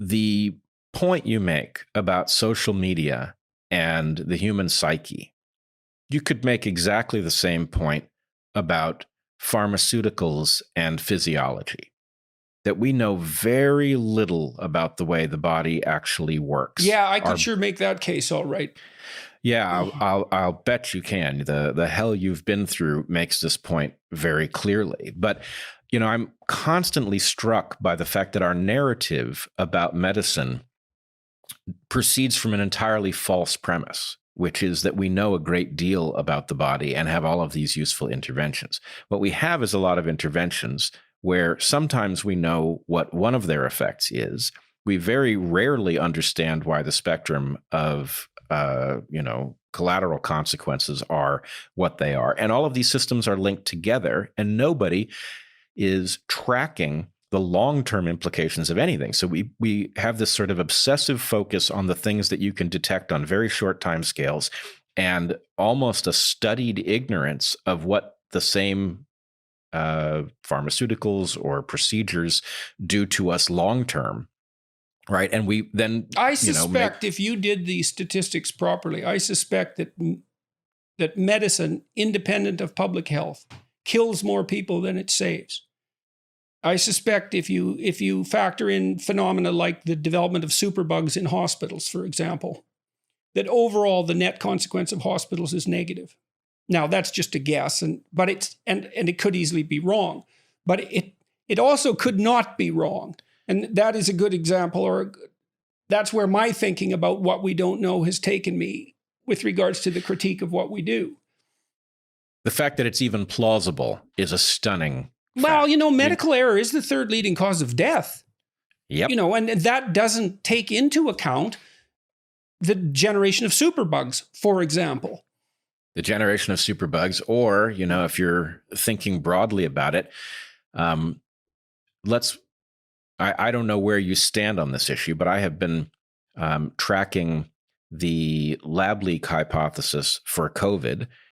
the point you make about social media and the human psyche, you could make exactly the same point about pharmaceuticals and physiology, that we know very little about the way the body actually works. Yeah, I could sure make that case all right. Yeah, I'll bet you can. The hell you've been through makes this point very clearly. But, I'm constantly struck by the fact that our narrative about medicine proceeds from an entirely false premise, which is that we know a great deal about the body and have all of these useful interventions. What we have is a lot of interventions where sometimes we know what one of their effects is. We very rarely understand why the spectrum of collateral consequences are what they are. And all of these systems are linked together, and nobody is tracking the long-term implications of anything. So we have this sort of obsessive focus on the things that you can detect on very short time scales, and almost a studied ignorance of what the same pharmaceuticals or procedures do to us long-term. Right. And we then, I suspect if you did the statistics properly, I suspect that medicine, independent of public health, kills more people than it saves. I suspect if you factor in phenomena like the development of superbugs in hospitals, for example, that overall the net consequence of hospitals is negative. Now that's just a guess, but it could easily be wrong, but it also could not be wrong. And that is a good example, or that's where my thinking about what we don't know has taken me with regards to the critique of what we do. The fact that it's even plausible is a stunning Well, fact. Medical error is the third leading cause of death. Yep. And that doesn't take into account the generation of superbugs, for example. The generation of superbugs, or, if you're thinking broadly about it, I don't know where you stand on this issue, but I have been tracking the lab leak hypothesis for COVID